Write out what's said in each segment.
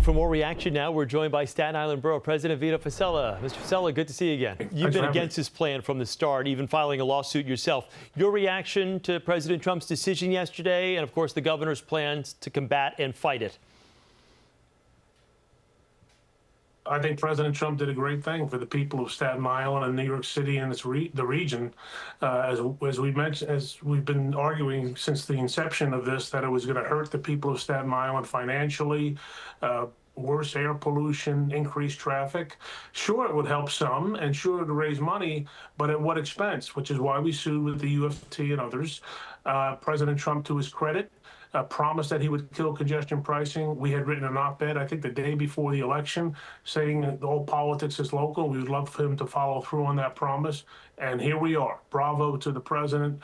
For more reaction now, we're joined by Staten Island Borough President Vito Fossella. Mr. Fossella, good to see you again. You've been against this plan from the start, even filing a lawsuit yourself. Your reaction to President Trump's decision yesterday and, of course, the governor's plans to combat and fight it? I think President Trump did a great thing for the people of Staten Island and New York City and the region. As we mentioned, as we've been arguing since the inception of this, that it was going to hurt the people of Staten Island financially, worse air pollution, increased traffic. Sure, it would help some, and sure, it would raise money, but at what expense? Which is why we sued with the UFT and others. President Trump, to his credit, promised that he would kill congestion pricing. We had written an op-ed, I think the day before the election, saying that all politics is local. We would love for him to follow through on that promise. And here we are. Bravo to the president.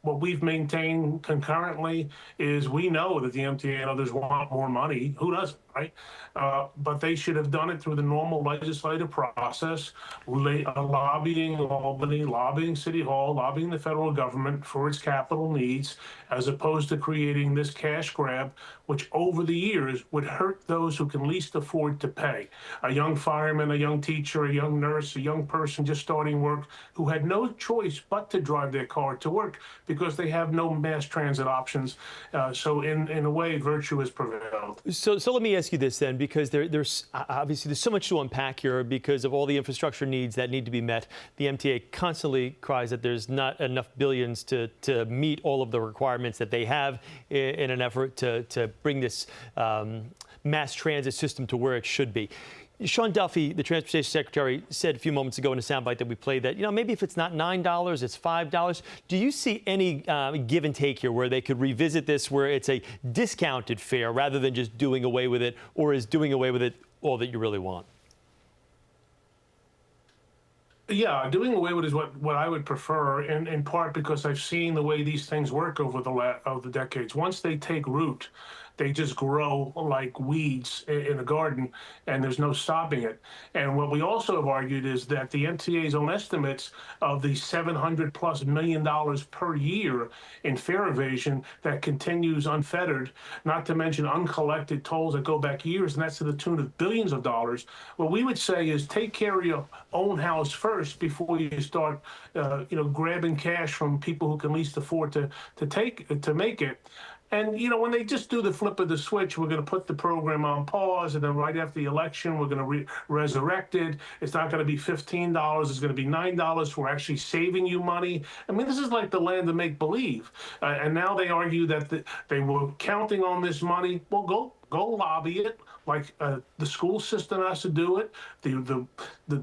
What we've maintained concurrently is we know that the MTA and others want more money. Who doesn't, right? But they should have done it through the normal legislative process, lobbying Albany, lobbying City Hall, lobbying the federal government for its capital needs, as opposed to creating this cash grab, which over the years would hurt those who can least afford to pay. A young fireman, a young teacher, a young nurse, a young person just starting work who had no choice but to drive their car to work because they have no mass transit options. So in a way, virtue has prevailed. So let me ask you this then, because there's obviously so much to unpack here because of all the infrastructure needs that need to be met. The MTA constantly cries that there's not enough billions to meet all of the requirements that they have in an effort to bring this mass transit system to where it should be. Sean Duffy, the Transportation Secretary, said a few moments ago in a soundbite that we played that, maybe if it's not $9, it's $5. Do you see any give and take here where they could revisit this, where it's a discounted fare rather than just doing away with it, or is doing away with it all that you really want? Yeah, doing away with it is what I would prefer, in part because I've seen the way these things work over the decades. Once they take root, they just grow like weeds in a garden, and there's no stopping it. And what we also have argued is that the MTA's own estimates of the $700+ million per year in fare evasion that continues unfettered, not to mention uncollected tolls that go back years, and that's to the tune of billions of dollars. What we would say is take care of your own house first before you start, grabbing cash from people who can least afford to make it. And, when they just do the flip of the switch, we're going to put the program on pause, and then right after the election, we're going to resurrect it. It's not going to be $15. It's going to be $9. We're actually saving you money. I mean, this is like the land of make-believe. And now they argue that they were counting on this money. Well, go lobby it, like the school system has to do it, the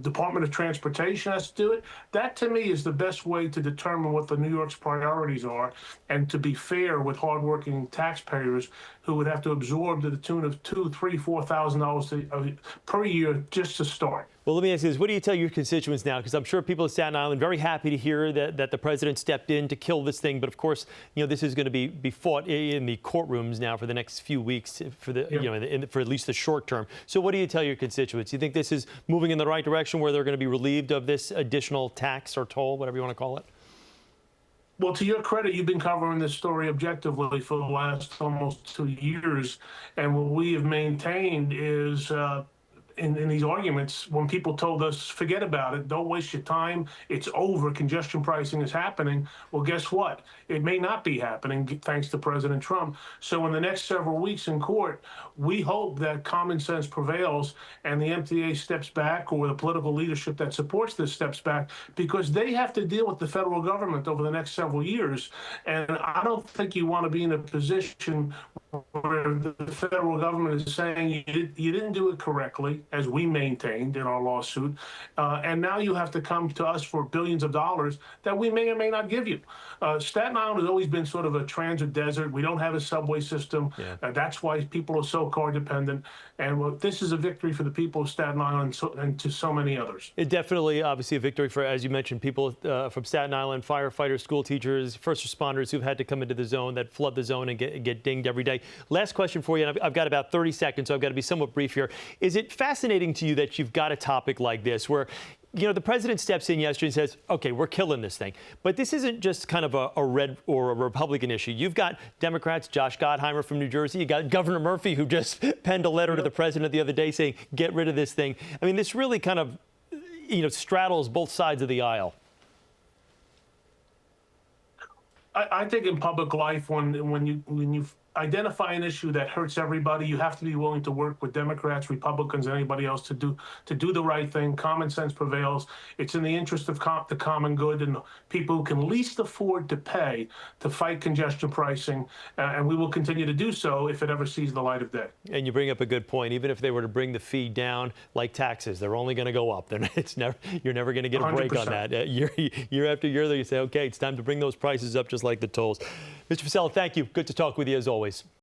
Department of Transportation has to do it. That, to me, is the best way to determine what the New York's priorities are, and to be fair with hardworking taxpayers who would have to absorb to the tune of $2,000, $3,000, $4,000 per year just to start. Well, let me ask you this. What do you tell your constituents now? Because I'm sure people of Staten Island are very happy to hear that the president stepped in to kill this thing. But, of course, this is going to be fought in the courtrooms now for the next few weeks for for at least the short term. So what do you tell your constituents? You think this is moving in the right direction where they're going to be relieved of this additional tax or toll, whatever you want to call it? Well, to your credit, you've been covering this story objectively for the last almost 2 years. And what we have maintained is in these arguments, when people told us, forget about it, don't waste your time, it's over, congestion pricing is happening. Well, guess what? It may not be happening thanks to President Trump. So in the next several weeks in court, we hope that common sense prevails and the MTA steps back, or the political leadership that supports this steps back, because they have to deal with the federal government over the next several years. And I don't think you want to be in a position where the federal government is saying you didn't do it correctly, as we maintained in our lawsuit, and now you have to come to us for billions of dollars that we may or may not give you. Staten Island has always been sort of a transit desert. We don't have a subway system. Yeah. That's why people are so car dependent. And this is a victory for the people of Staten Island and to so many others. It definitely, obviously, a victory for, as you mentioned, people from Staten Island, firefighters, school teachers, first responders who've had to come into the zone, that flood the zone and get dinged every day. Last question for you, and I've got about 30 seconds, so I've got to be somewhat brief here. Is it fascinating to you that you've got a topic like this where the president steps in yesterday and says, OK, we're killing this thing. But this isn't just kind of a red or a Republican issue. You've got Democrats, Josh Gottheimer from New Jersey. You got Governor Murphy, who just penned a letter to the president the other day saying, get rid of this thing. I mean, this really kind of, straddles both sides of the aisle. I think in public life, when you identify an issue that hurts everybody, you have to be willing to work with Democrats, Republicans, and anybody else to do the right thing. Common sense prevails. It's in the interest of the common good and people who can least afford to pay to fight congestion pricing, and we will continue to do so if it ever sees the light of day. And you bring up a good point. Even if they were to bring the fee down, like taxes, they're only going to go up. You're never going to get a break 100%. on that. Year after year, you say, OK, it's time to bring those prices up, just like the tolls. Mr. Fossella, thank you. Good to talk with you as always.